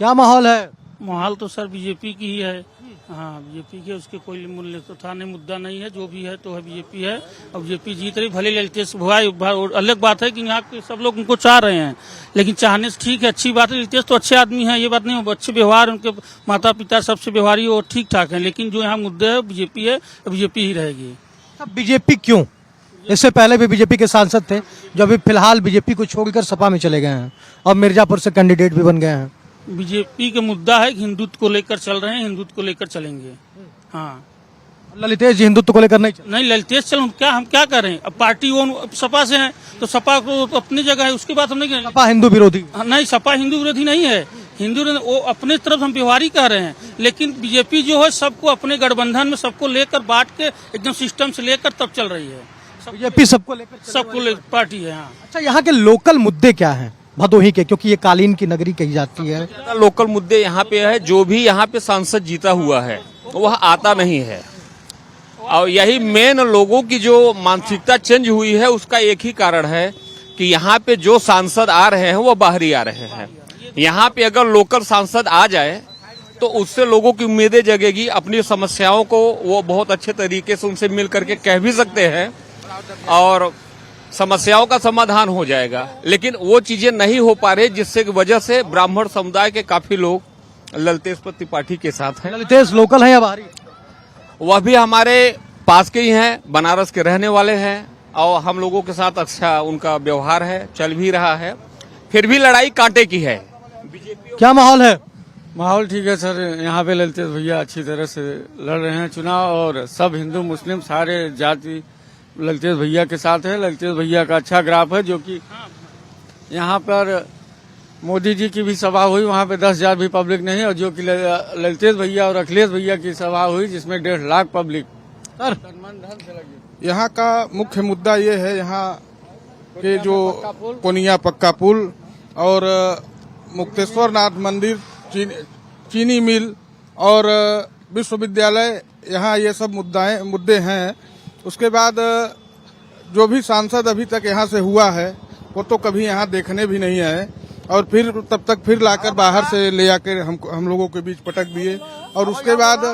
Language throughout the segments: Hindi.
क्या माहौल है? माहौल तो सर बीजेपी की ही है। हाँ, बीजेपी के, उसके कोई मूल्य तो था नहीं, मुद्दा नहीं है, जो भी है तो है बीजेपी है। और बीजेपी जीत रही, भले ललितेश अलग बात है कि यहाँ के सब लोग उनको चाह रहे हैं, लेकिन चाहने से ठीक है, अच्छी बात है। ललितेश तो अच्छे आदमी है, ये बात नहीं, अच्छे व्यवहार, उनके माता पिता सबसे व्यवहारी और ठीक ठाक है, लेकिन जो यहाँ मुद्दे है बीजेपी है, बीजेपी ही रहेगी। अब बीजेपी क्यों? इससे पहले भी बीजेपी के सांसद थे जो अभी फिलहाल बीजेपी को छोड़कर सपा में चले गए हैं और मिर्जापुर से कैंडिडेट भी बन गए हैं। बीजेपी का मुद्दा है कि हिंदुत्व को लेकर चल रहे हैं, हिंदुत्व को लेकर चलेंगे। हाँ, ललितेश जी हिंदुत्व को लेकर नहीं चले। नहीं ललितेश चलो, क्या हम क्या करें, अब पार्टी वो सपा से है तो सपा को तो अपनी जगह है, उसकी बात हम नहीं करें। सपा हिंदू विरोधी। नहीं, सपा हिंदू विरोधी नहीं है, वो अपने तरफ हम व्यवहारी कह रहे हैं, लेकिन बीजेपी जो है सबको अपने गठबंधन में सबको लेकर बांट के एकदम सिस्टम से लेकर तब चल रही है। बीजेपी सबको लेकर पार्टी है। हाँ, अच्छा, यहाँ के लोकल मुद्दे क्या हैं भदोही के, क्योंकि ये कालीन की नगरी कही जाती है। लोकल मुद्दे यहाँ पे है, जो भी यहाँ पे सांसद जीता हुआ है वह आता नहीं है, और यही मेन लोगों की जो मानसिकता चेंज हुई है उसका एक ही कारण है कि यहाँ पे जो सांसद आ रहे हैं वो बाहरी आ रहे हैं। यहाँ पे अगर लोकल सांसद आ जाए तो उससे लोगों की उम्मीदें जगेगी, अपनी समस्याओं को वो बहुत अच्छे तरीके से उनसे मिल करके कह भी सकते हैं और समस्याओं का समाधान हो जाएगा, लेकिन वो चीजें नहीं हो पा रही, जिससे वजह से ब्राह्मण समुदाय के काफी लोग ललितेश त्रिपाठी के साथ हैं। ललितेश लोकल है या बाहरी? वह भी हमारे पास के ही हैं, बनारस के रहने वाले हैं और हम लोगों के साथ अच्छा उनका व्यवहार है, चल भी रहा है, फिर भी लड़ाई कांटे की है। क्या माहौल है? माहौल ठीक है सर, यहाँ पे ललितेश भैया अच्छी तरह से लड़ रहे हैं चुनाव और सब हिंदू मुस्लिम सारे जाति ललितेश भैया के साथ है। ललितेश भैया का अच्छा ग्राफ है, जो कि यहाँ पर मोदी जी की भी सभा हुई, वहाँ पे 10,000 भी पब्लिक नहीं है, और जो कि ललितेश भैया और अखिलेश भैया की सभा हुई जिसमें 1.5 लाख पब्लिक। सर, यहाँ का मुख्य मुद्दा ये है, यहाँ के जो कोनिया पक्का पुल और मुक्तेश्वर नाथ मंदिर, चीनी मिल और विश्वविद्यालय, यहाँ ये सब मुद्दे हैं। उसके बाद जो भी सांसद अभी तक यहाँ से हुआ है वो तो कभी यहाँ देखने भी नहीं आए, और फिर तब तक फिर लाकर बाहर से ले आकर हम लोगों के बीच पटक दिए। और उसके बाद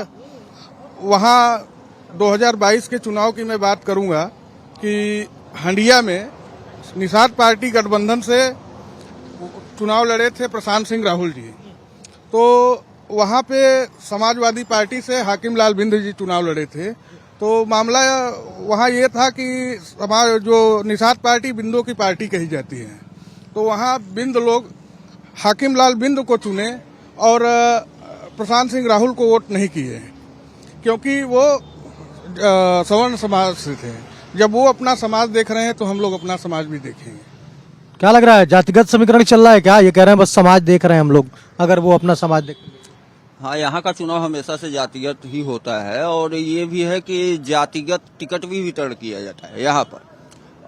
वहाँ 2022 के चुनाव की मैं बात करूँगा कि हंडिया में निषाद पार्टी गठबंधन से चुनाव लड़े थे प्रशांत सिंह राहुल जी, तो वहाँ पे समाजवादी पार्टी से हाकिम लाल बिंद जी चुनाव लड़े थे। तो मामला वहाँ ये था कि जो निषाद पार्टी बिंदों की पार्टी कही जाती है, तो वहाँ बिंद लोग हाकिम लाल बिंद को चुने और प्रशांत सिंह राहुल को वोट नहीं किए, क्योंकि वो सवर्ण समाज से थे। जब वो अपना समाज देख रहे हैं तो हम लोग अपना समाज भी देखेंगे। क्या लग रहा है, जातिगत समीकरण चल रहा है क्या? ये कह रहे हैं बस समाज देख रहे हैं हम लोग, अगर वो अपना समाज देख। हाँ, यहाँ का चुनाव हमेशा से जातिगत ही होता है, और ये भी है कि जातिगत टिकट भी वितरण किया जाता है यहाँ पर।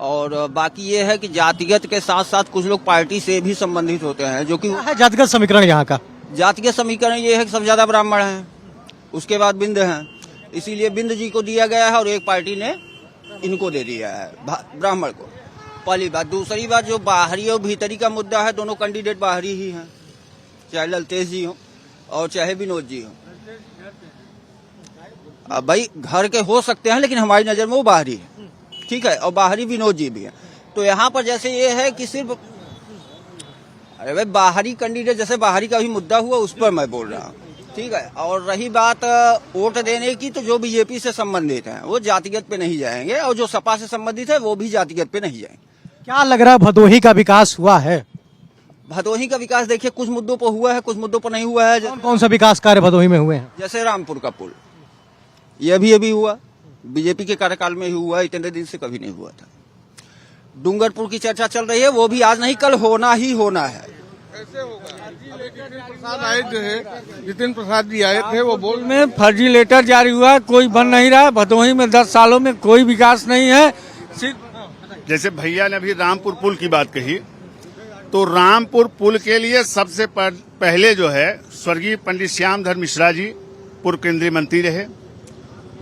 और बाकी ये है कि जातिगत के साथ साथ कुछ लोग पार्टी से भी संबंधित होते हैं, जो कि जातिगत समीकरण यहाँ का। जातिगत समीकरण ये है कि सबसे ज्यादा ब्राह्मण हैं, उसके बाद बिंद हैं, इसीलिए बिंद जी को दिया गया है और एक पार्टी ने इनको दे दिया है, ब्राह्मण को। पहली बात। दूसरी बात, जो बाहरी और भीतरी का मुद्दा है, दोनों कैंडिडेट बाहरी ही हैं, चाहे ललितेश जी हो और चाहे विनोद जी हो। अब भाई घर के हो सकते हैं, लेकिन हमारी नजर में वो बाहरी है, ठीक है, और बाहरी विनोद जी भी है। तो यहाँ पर जैसे ये है कि सिर्फ, अरे भाई बाहरी कैंडिडेट, जैसे बाहरी का भी मुद्दा हुआ उस पर मैं बोल रहा हूँ, ठीक है। और रही बात वोट देने की, तो जो बीजेपी से संबंधित है वो जातिगत पे नहीं जाएंगे, और जो सपा से संबंधित है वो भी जातिगत पे नहीं जाएंगे। क्या लग रहा है, भदोही का विकास हुआ है? भदोही का विकास देखिए, कुछ मुद्दों पर हुआ है, कुछ मुद्दों पर नहीं हुआ है। कौन सा विकास कार्य भदोही में हुए हैं? जैसे रामपुर का पुल, ये भी हुआ, बीजेपी के कार्यकाल में ही हुआ, इतने दिन से कभी नहीं हुआ था। डूंगरपुर की चर्चा चल रही है, वो भी आज नहीं कल होना ही होना है। ऐसे होगा। जितिन प्रसाद जी आए थे, वो बोल में फर्जी लेटर जारी हुआ, कोई बन नहीं रहा। भदोही में 10 सालों में कोई विकास नहीं है। सिर्फ जैसे भैया ने अभी रामपुर पुल की बात कही, तो रामपुर पुल के लिए सबसे पहले जो है स्वर्गीय पंडित श्यामधर मिश्रा जी पूर्व केंद्रीय मंत्री रहे,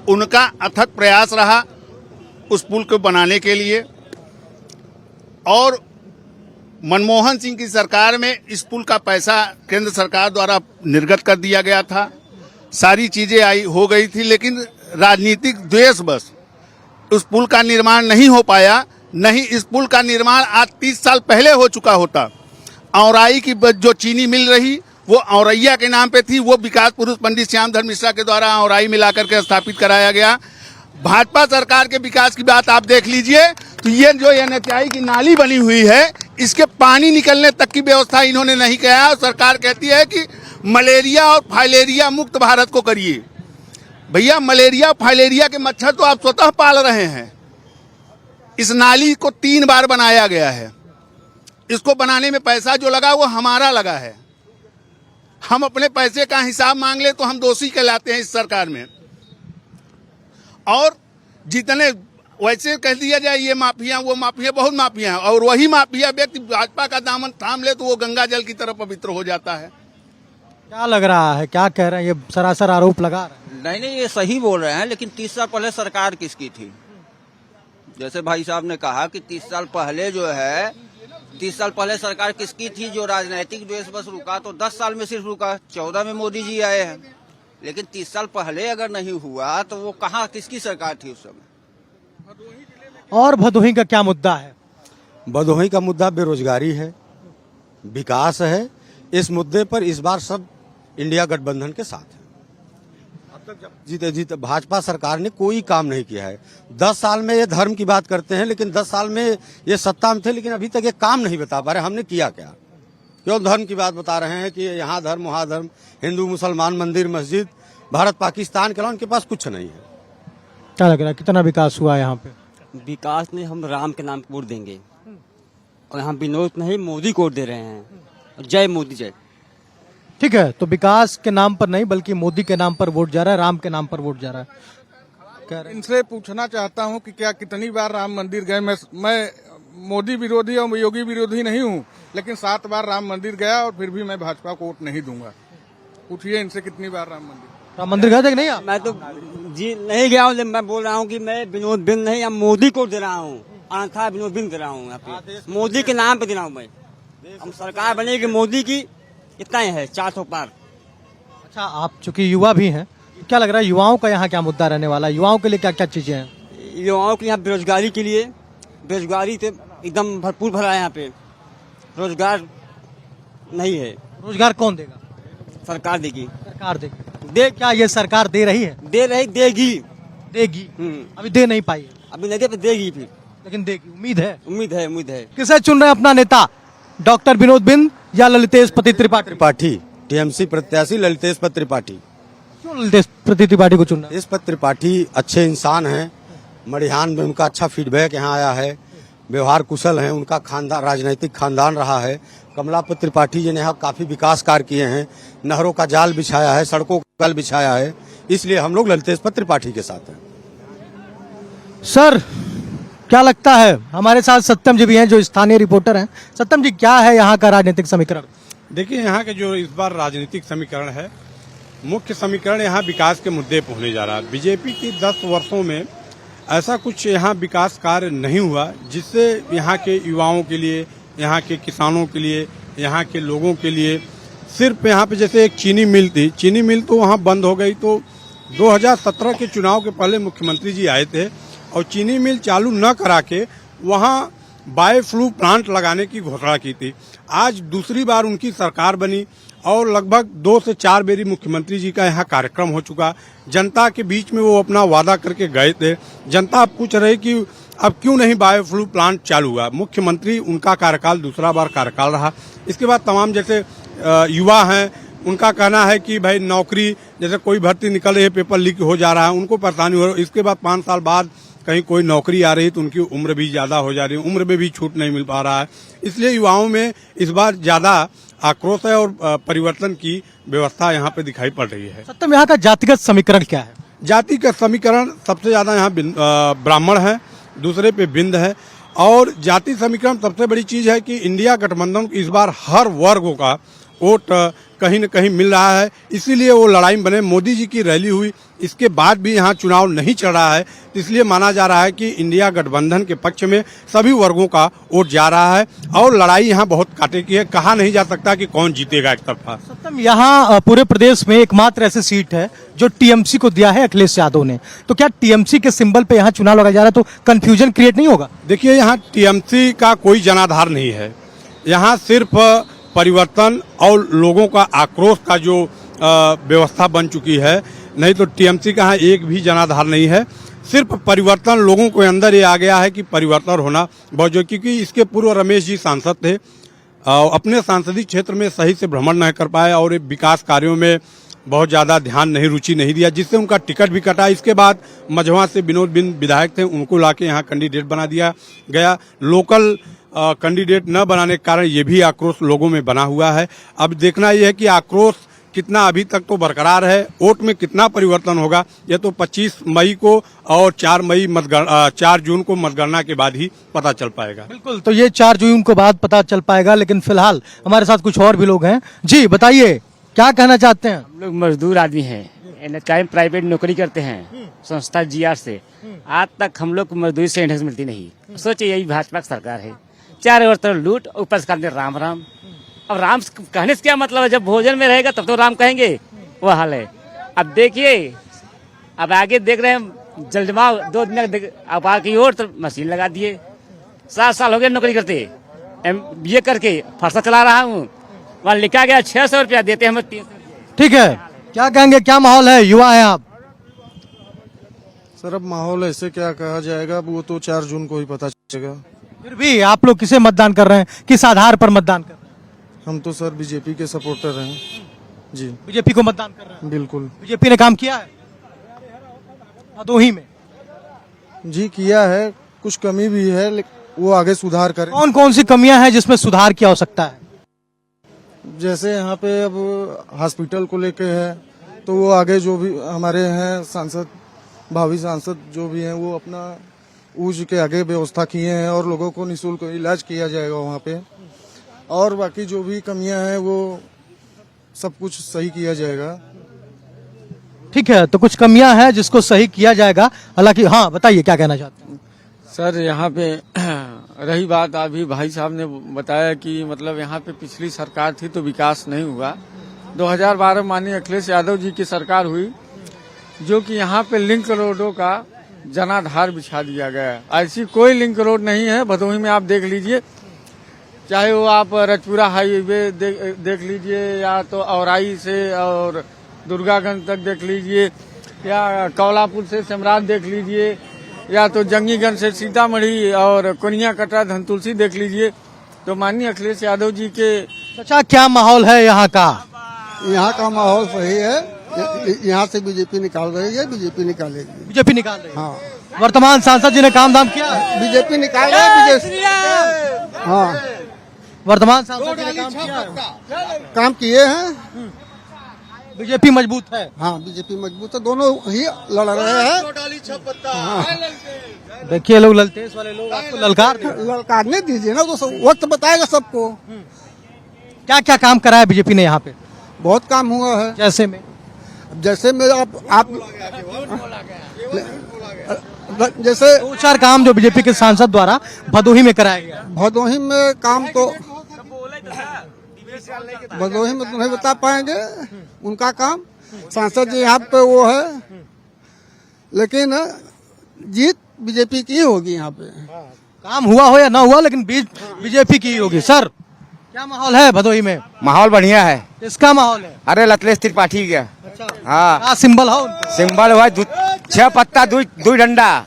उनका अथक प्रयास रहा उस पुल को बनाने के लिए, और मनमोहन सिंह की सरकार में इस पुल का पैसा केंद्र सरकार द्वारा निर्गत कर दिया गया था, सारी चीजें आई हो गई थी, लेकिन राजनीतिक द्वेषवश उस पुल का निर्माण नहीं हो पाया। नहीं, इस पुल का निर्माण आज 30 साल पहले हो चुका होता। औराई की जो चीनी मिल रही वो औरैया के नाम पे थी, वो विकास पुरुष पंडित श्यामधर मिश्रा के द्वारा औराई मिलाकर के स्थापित कराया गया। भाजपा सरकार के विकास की बात आप देख लीजिए तो ये जो NHI की नाली बनी हुई है, इसके पानी निकलने तक की व्यवस्था इन्होंने नहीं किया। और सरकार कहती है कि मलेरिया और फाइलेरिया मुक्त भारत को करिए। भैया, मलेरिया फाइलेरिया के मच्छर तो आप स्वतः पाल रहे हैं। इस नाली को 3 बार बनाया गया है। इसको बनाने में पैसा जो लगा वो हमारा लगा है। हम अपने पैसे का हिसाब मांग ले तो हम दोषी कहलाते हैं इस सरकार में। और जितने वैसे कह दिया जाए ये माफिया वो माफिया, बहुत माफिया है, और वही माफिया व्यक्ति भाजपा का दामन थाम ले तो वो गंगा जल की तरह पवित्र हो जाता है। क्या लग रहा है, क्या कह रहे हैं, ये सरासर आरोप लगा रहे हैं? नहीं, ये सही बोल रहे हैं, लेकिन 30 साल पहले सरकार किसकी थी? जैसे भाई साहब ने कहा कि 30 साल पहले जो है, 30 साल पहले सरकार किसकी थी? जो राजनीतिक द्वेष बस रुका तो 10 साल में सिर्फ रुका। 14 में मोदी जी आए हैं, लेकिन 30 साल पहले अगर नहीं हुआ तो वो कहाँ, किसकी सरकार थी उस समय? और भदोही का क्या मुद्दा है? भदोही का मुद्दा बेरोजगारी है, विकास है। इस मुद्दे पर इस बार सब इंडिया गठबंधन के साथ है। अब तक जब जीते भाजपा सरकार ने कोई काम नहीं किया है। 10 साल में ये धर्म की बात करते हैं, लेकिन 10 साल में ये सत्ता में थे, लेकिन अभी तक ये काम नहीं बता पा रहे हमने किया क्या। क्यों धर्म की बात बता रहे हैं कि यहाँ धर्म वहाँ धर्म, हिंदू मुसलमान, मंदिर मस्जिद, भारत पाकिस्तान के अलावा उनके पास कुछ नहीं है। क्या लग रहा है, कितना विकास हुआ है यहाँ पे? विकास नहीं, हम राम के नाम वोट देंगे, और यहाँ विनोद नहीं मोदी को दे रहे हैं। जय मोदी जय। ठीक है, तो विकास के नाम पर नहीं बल्कि मोदी के नाम पर वोट जा रहा है, राम के नाम पर वोट जा रहा है। इनसे पूछना चाहता हूं कि क्या कितनी बार राम मंदिर गए? मैं मोदी विरोधी और योगी विरोधी नहीं हूं, लेकिन 7 बार राम मंदिर गया और फिर भी मैं भाजपा को वोट नहीं दूंगा। पूछिए इनसे कितनी बार राम मंदिर गए थे कि नहीं आप? मैं तो जी नहीं गया हूँ, मैं बोल रहा हूँ कि मैं विनोद बिंद नहीं, हम मोदी को दे रहा हूँ। अन्यथा विनोद बिंद दे रहा हूँ, यहाँ पे मोदी के नाम पे दे रहा हूँ मैं। हम सरकार बनेगी मोदी की, इतना ही है, 400 पार। अच्छा, आप चूंकि युवा भी हैं, क्या लग रहा है युवाओं का यहाँ क्या मुद्दा रहने वाला है? युवाओं के लिए क्या क्या चीजें हैं? युवाओं के यहाँ बेरोजगारी के लिए, बेरोजगारी तो एकदम भरपूर भरा है यहाँ पे। रोजगार नहीं है। रोजगार कौन देगा? सरकार देगी। सरकार देगी। दे क्या ये सरकार दे रही है? देगी। अभी दे नहीं पाई है। अभी नहीं दे पे देगी फिर, लेकिन देगी, उम्मीद है। उम्मीद है। किसे चुन रहे हैं अपना नेता, डॉक्टर विनोद बिंद या ललितेश पति त्रिपाठी? टीएमसी प्रत्याशी ललितेश पति त्रिपाठी। क्यों ललितेश पति त्रिपाठी को चुन रहे हैं? ललितेश पति त्रिपाठी अच्छे इंसान हैं, मड़िहान में उनका अच्छा फीडबैक यहाँ आया है, व्यवहार कुशल हैं, उनका खानदान राजनीतिक खानदान रहा है। कमलापति त्रिपाठी जी ने यहाँ काफी विकास कार्य किए हैं, नहरों का जाल बिछाया है, सड़कों का जाल बिछाया है, इसलिए हम लोग ललितेश पति त्रिपाठी के साथ हैं। सर, क्या लगता है? हमारे साथ सत्यम जी भी हैं जो स्थानीय रिपोर्टर हैं। सत्यम जी, क्या है यहाँ का राजनीतिक समीकरण? देखिए, यहाँ के जो इस बार राजनीतिक समीकरण है, मुख्य समीकरण यहाँ विकास के मुद्दे पर होने जा रहा है। बीजेपी की 10 वर्षों में ऐसा कुछ यहाँ विकास कार्य नहीं हुआ जिससे यहाँ के युवाओं के लिए, यहाँ के किसानों के लिए, यहाँ के लोगों के लिए, सिर्फ यहाँ पे जैसे एक चीनी मिल थी, चीनी मिल तो वहाँ बंद हो गई। तो 2017 के चुनाव के पहले मुख्यमंत्री जी आए थे और चीनी मिल चालू न करा के वहाँ बायोफ्लू प्लांट लगाने की घोषणा की थी। आज दूसरी बार उनकी सरकार बनी और लगभग 2 से 4 बेरी मुख्यमंत्री जी का यहाँ कार्यक्रम हो चुका। जनता के बीच में वो अपना वादा करके गए थे। जनता पूछ रही कि अब क्यों नहीं बायोफ्लू प्लांट चालू हुआ। मुख्यमंत्री उनका कार्यकाल दूसरा बार कार्यकाल रहा। इसके बाद तमाम जैसे युवा हैं, उनका कहना है कि भाई नौकरी, जैसे कोई भर्ती निकल रही है, पेपर लीक हो जा रहा है, उनको परेशानी हो रही है। इसके बाद 5 साल बाद कहीं कोई नौकरी आ रही है तो उनकी उम्र भी ज्यादा हो जा रही है, उम्र में भी छूट नहीं मिल पा रहा है। इसलिए युवाओं में इस बार ज्यादा आक्रोश है और परिवर्तन की व्यवस्था यहाँ पे दिखाई पड़ रही है। सत्यम, यहाँ का जातिगत समीकरण क्या है? जाति का समीकरण सबसे ज्यादा यहाँ ब्राह्मण है, दूसरे पे बिंद है। और जाति समीकरण सबसे बड़ी चीज है कि इंडिया गठबंधन इस बार हर वर्गों का वोट कहीं न कहीं मिल रहा है, इसीलिए वो लड़ाई में बने। मोदी जी की रैली हुई, इसके बाद भी यहाँ चुनाव नहीं चल रहा है, इसलिए माना जा रहा है कि इंडिया गठबंधन के पक्ष में सभी वर्गों का वोट जा रहा है और लड़ाई यहाँ बहुत कांटे की है। कहा नहीं जा सकता कि कौन जीतेगा एक तरफा। सत्यम, यहाँ पूरे प्रदेश में एकमात्र ऐसी सीट है जो टीएमसी को दिया है अखिलेश यादव ने, तो क्या टीएमसी के सिंबल पे यहाँ चुनाव लगाया जा रहा है, तो कंफ्यूजन क्रिएट नहीं होगा? देखिए, यहाँ टीएमसी का कोई जनाधार नहीं है, यहाँ सिर्फ परिवर्तन और लोगों का आक्रोश का जो व्यवस्था बन चुकी है, नहीं तो टीएमसी का यहाँ एक भी जनाधार नहीं है। सिर्फ परिवर्तन लोगों के अंदर ये आ गया है कि परिवर्तन होना बहुत जरूरी, क्योंकि इसके पूर्व रमेश जी सांसद थे, अपने सांसदीय क्षेत्र में सही से भ्रमण नहीं कर पाए और विकास कार्यों में बहुत ज़्यादा ध्यान नहीं, रुचि नहीं दिया, जिससे उनका टिकट भी कटा। इसके बाद मझवा से विनोद बिंद विधायक थे, उनको लाके यहाँ कैंडिडेट बना दिया गया। लोकल कैंडिडेट न बनाने के कारण ये भी आक्रोश लोगों में बना हुआ है। अब देखना यह है कि आक्रोश कितना अभी तक तो बरकरार है, वोट में कितना परिवर्तन होगा यह तो 25 मई को और 4 जून को मतगणना के बाद ही पता चल पाएगा। बिल्कुल, तो ये 4 जून को बाद पता चल पाएगा, लेकिन फिलहाल हमारे साथ कुछ और भी लोग हैं। जी बताइए, क्या कहना चाहते हैं? हम लोग मजदूर आदमी हैं, चाहे प्राइवेट नौकरी करते हैं संस्था जीआर से, आज तक हम लोग को मजदूरी से इंडेक्स मिलती नहीं। सोचिए, यही भाजपा की सरकार है, चारों ओर तरफ लूट, ऊपर से कहते राम राम। अब राम कहने से क्या मतलब है, जब भोजन में रहेगा तब तो राम कहेंगे, वह हाल है। अब देखिए, अब आगे देख रहे हैं जलजमाव 2 दिन अब आगे और तो मशीन लगा दिए। 7 साल हो गए नौकरी करते, MBA करके फरसा चला रहा हूँ, वहाँ लिखा गया 600 रुपया देते हैं, हमें 300। ठीक है, क्या कहेंगे, क्या माहौल है? युवा है आप? सर अब माहौल ऐसे क्या कहा जाएगा, वो तो 4 जून को ही पता चलेगा। फिर भी आप लोग किसे मतदान कर रहे हैं, किस आधार पर मतदान कर रहे हैं? हम तो सर बीजेपी के सपोर्टर हैं जी। बीजेपी को मतदान कर रहे हैं? बिल्कुल। बीजेपी ने काम किया है भदोही में? जी किया है, कुछ कमी भी है, लेकिन वो आगे सुधार करें। कौन कौन सी कमियां हैं जिसमें सुधार की आवश्यकता है? जैसे यहाँ पे अब हॉस्पिटल को लेके है, तो वो आगे जो भी हमारे हैं सांसद, भावी सांसद जो भी हैं, वो अपना ऊज के आगे व्यवस्था किए हैं और लोगों को निःशुल्क इलाज किया जाएगा वहाँ पे। और बाकी जो भी कमियां हैं वो सब कुछ सही किया जाएगा। ठीक है, तो कुछ कमियां हैं जिसको सही किया जाएगा। हालांकि हाँ, बताइए क्या कहना चाहते हैं? सर यहाँ पे रही बात, अभी भाई साहब ने बताया कि मतलब यहाँ पे पिछली सरकार थी तो विकास नहीं हुआ। 2012 माननीय अखिलेश यादव जी की सरकार हुई, जो कि यहाँ पे लिंक रोडों का जनाधार बिछा दिया गया। ऐसी कोई लिंक रोड नहीं है भदोही में, आप देख लीजिए, चाहे वो आप रजपुरा हाईवे देख लीजिए, या तो औराई से और दुर्गागंज तक देख लीजिए, या कौलापुर से सिमरात देख लीजिए, या तो जंगीगंज से सीतामढ़ी और कोनिया कटरा धनतुलसी देख लीजिए। तो माननीय अखिलेश यादव जी के अच्छा, क्या माहौल है यहाँ का? यहाँ का माहौल सही है, यहाँ से बीजेपी निकाल रही है, बीजेपी निकालेगी। बीजेपी निकाल रही है? हाँ। वर्तमान सांसद जी ने काम दाम किया? बीजेपी निकाल रही है। हाँ, वर्तमान सांसद जी ने काम किया? काम किए हैं। बीजेपी मजबूत है? हाँ, बीजेपी मजबूत है, दोनों ही लड़ रहे हैं। हाँ। देखिए, लोग ललतेज वाले लोग आपको ललकारने दीजिए ना, तो वक्त बताएगा सबको। क्या क्या काम कराया बीजेपी ने यहाँ पे? बहुत काम हुआ है। जैसे में आप जैसे 2-4 काम जो बीजेपी के सांसद द्वारा भदोही में कराया गया। भदोही में काम तो भदोही में तो नहीं बता पाएंगे उनका काम। सांसद जी यहाँ पे वो है, लेकिन जीत बीजेपी की होगी यहाँ पे। काम हुआ हो या ना हुआ, लेकिन बीजेपी की होगी। सर, क्या माहौल है भदोही में? माहौल बढ़िया है। किसका माहौल है? अरे लखलेश त्रिपाठी का। अच्छा, हाँ। क्या सिंबल हो? सिंबल हुआ 6 पत्ता 2 डंडा।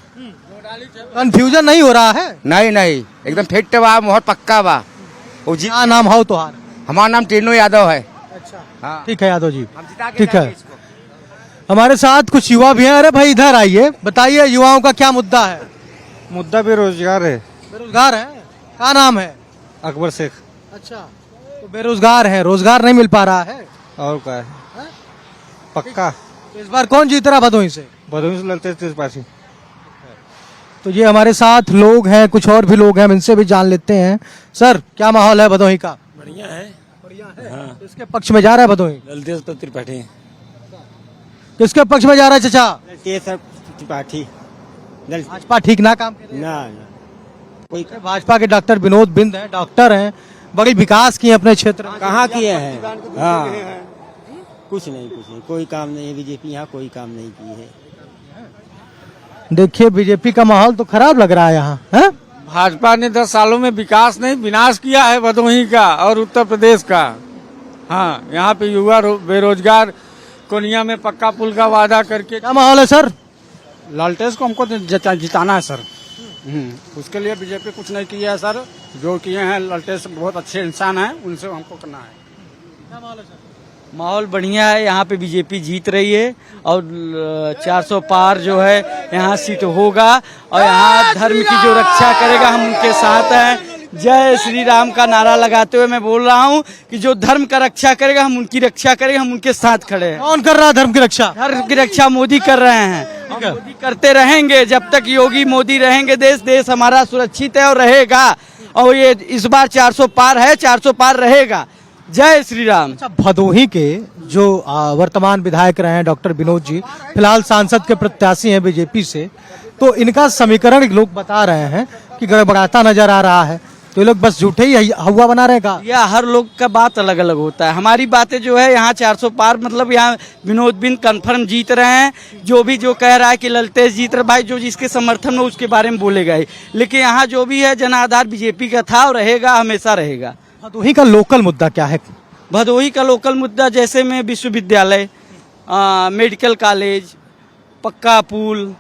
कंफ्यूजन नहीं हो रहा है? नहीं, एकदम फिट बा, मोहर पक्का बा। क्या नाम हो तुम्हारा? हमारा नाम टीनू यादव है। अच्छा, हाँ। ठीक है यादव जी, ठीक है। हमारे साथ कुछ युवा भी हैं। अरे भाई, इधर आइए, बताइए युवाओं का क्या मुद्दा है? मुद्दा बेरोजगार है। बेरोजगार है? क्या नाम है? अकबर शेख। अच्छा, तो बेरोजगार है, रोजगार नहीं मिल पा रहा है, और क्या है? पक्का। तो इस बार कौन जीत रहा भदोही से? भदोही से ललतेज त्रिपाठी। तो ये हमारे साथ लोग हैं, कुछ और भी लोग हैं, हम इनसे भी जान लेते हैं। सर, क्या माहौल है भदोही का? बढ़िया है। हाँ। किसके पक्ष में जा रहा है भदोही? ललतेश त्रिपाठी। किसके पक्ष में जा रहा है चाचा? ललतेश त्रिपाठी। भाजपा ठीक ना काम करे? ना कोई भाजपा के डॉक्टर विनोद बिंद हैं, डॉक्टर हैं, बड़ी विकास किए अपने क्षेत्र में। कहाँ किए हैं? हाँ, कुछ नहीं, कोई काम नहीं है। बीजेपी यहाँ कोई काम नहीं की है। देखिए बीजेपी का माहौल तो खराब लग रहा है यहाँ, है? भाजपा ने 10 सालों में विकास नहीं विनाश किया है भदोही का और उत्तर प्रदेश का। हाँ, यहाँ पे युवा बेरोजगार, कोनिया में पक्का पुल का वादा करके। क्या माहौल है सर? ललतेश को हमको जिताना है सर। उसके लिए बीजेपी कुछ नहीं किया है सर। जो किए हैं ललतेश बहुत अच्छे इंसान हैं, उनसे हमको करना है। क्या माहौल है सर? माहौल बढ़िया है, यहाँ पे बीजेपी जीत रही है और 400 पार जो है यहाँ सीट होगा और यहाँ धर्म की जो रक्षा करेगा हम उनके साथ हैं। जय श्री राम का नारा लगाते हुए मैं बोल रहा हूँ कि जो धर्म का रक्षा करेगा हम उनकी रक्षा करेंगे, हम उनके साथ खड़े हैं। कौन कर रहा है धर्म की रक्षा? धर्म की रक्षा मोदी कर रहे हैं और मोदी करते रहेंगे जब तक योगी मोदी रहेंगे। देश हमारा सुरक्षित है और रहेगा और ये इस बार 400 पार है, 400 पार रहेगा। जय श्री राम। अच्छा, भदोही के जो वर्तमान विधायक रहे हैं डॉक्टर विनोद जी, फिलहाल सांसद के प्रत्याशी हैं बीजेपी से, तो इनका समीकरण लोग बता रहे हैं कि गड़बड़ाता नजर आ रहा है, तो ये लोग बस झूठे ही हवा बना रहे का? या हर लोग का बात अलग अलग होता है। हमारी बातें जो है यहाँ 400 पार मतलब यहाँ विनोद बिंद कंफर्म जीत रहे हैं। जो कह रहा है कि ललतेश जीत रहे, भाई जो जिसके समर्थन में उसके बारे में बोलेगा ही, लेकिन यहाँ जो भी है जन आधार बीजेपी का था और रहेगा, हमेशा रहेगा। भदोही का लोकल मुद्दा क्या है? भदोही का लोकल मुद्दा जैसे में विश्वविद्यालय, मेडिकल कॉलेज, पक्का पुल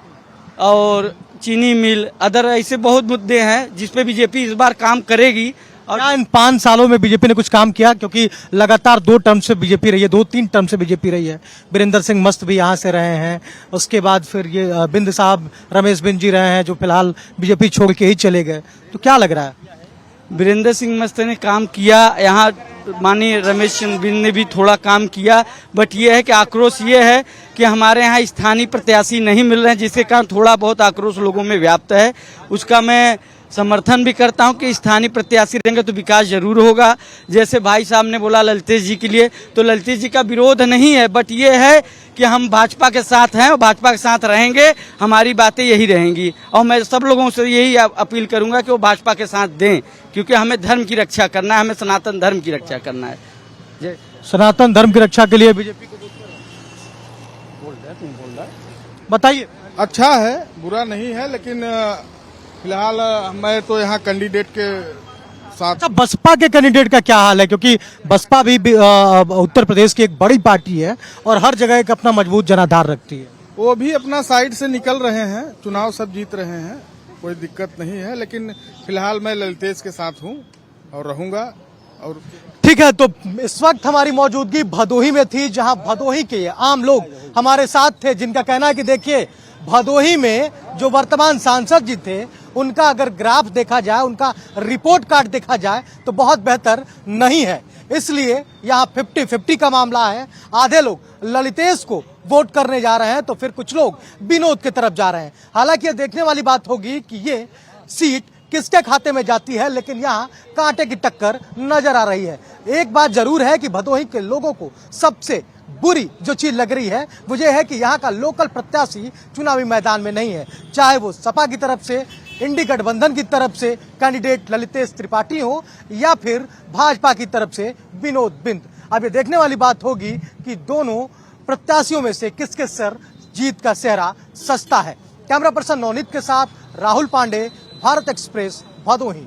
और चीनी मिल, अदर ऐसे बहुत मुद्दे हैं जिसपे बीजेपी इस बार काम करेगी। और इन 5 सालों में बीजेपी ने कुछ काम किया? क्योंकि लगातार 2 टर्म से बीजेपी रही है, 2-3 टर्म से बीजेपी रही है। वीरेंद्र सिंह मस्त भी यहाँ से रहे हैं, उसके बाद फिर ये बिंद साहब, रमेश बिंद जी रहे हैं जो फिलहाल बीजेपी छोड़ के ही चले गए। तो क्या लग रहा है? वीरेंद्र सिंह मस्त ने काम किया, यहाँ माननीय रमेश चंद्र बिंद ने भी थोड़ा काम किया, बट ये है कि आक्रोश ये है कि हमारे यहाँ स्थानीय प्रत्याशी नहीं मिल रहे हैं, जिसके कारण थोड़ा बहुत आक्रोश लोगों में व्याप्त है। उसका मैं समर्थन भी करता हूं कि स्थानीय प्रत्याशी रहेंगे तो विकास जरूर होगा। जैसे भाई साहब ने बोला ललतेश जी के लिए, तो ललतेश जी का विरोध नहीं है, बट ये है कि हम भाजपा के साथ हैं और भाजपा के साथ रहेंगे, हमारी बातें यही रहेंगी। और मैं सब लोगों से यही अपील करूंगा कि वो भाजपा के साथ दें, क्योंकि हमें धर्म की रक्षा करना है, हमें सनातन धर्म की रक्षा करना है। सनातन धर्म की रक्षा के लिए बीजेपी को बताइए। अच्छा है, बुरा नहीं है, लेकिन फिलहाल मैं तो यहाँ कैंडिडेट के साथ। अच्छा, बसपा के कैंडिडेट का क्या हाल है? क्योंकि बसपा भी उत्तर प्रदेश की एक बड़ी पार्टी है और हर जगह एक अपना मजबूत जनाधार रखती है। वो भी अपना साइड से निकल रहे हैं, चुनाव सब जीत रहे हैं, कोई दिक्कत नहीं है, लेकिन फिलहाल मैं ललतेश के साथ हूँ और रहूंगा। और ठीक है, तो इस वक्त हमारी मौजूदगी भदोही में थी, जहां भदोही के आम लोग हमारे साथ थे, जिनका कहना है कि देखिए भदोही में जो वर्तमान सांसद जी थे उनका अगर ग्राफ देखा जाए, उनका रिपोर्ट कार्ड देखा जाए तो बहुत बेहतर नहीं है। इसलिए यहाँ 50-50 का मामला है। आधे लोग ललतेश को वोट करने जा रहे हैं तो फिर कुछ लोग विनोद की तरफ जा रहे हैं। हालांकि ये देखने वाली बात होगी कि ये सीट किसके खाते में जाती है, लेकिन यहाँ कांटे की टक्कर नजर आ रही है। एक बात जरूर है कि भदोही के लोगों को सबसे बुरी जो चीज लग रही है वो ये है कि यहाँ का लोकल प्रत्याशी चुनावी मैदान में नहीं है, चाहे वो सपा की तरफ से, इंडी गठबंधन की तरफ से कैंडिडेट ललतेश त्रिपाठी हो या फिर भाजपा की तरफ से विनोद बिंद। अब ये देखने वाली बात होगी कि दोनों प्रत्याशियों में से किसके सर जीत का सेहरा सस्ता है। कैमरा पर्सन नवनीत के साथ राहुल पांडे, भारत एक्सप्रेस, भदोही।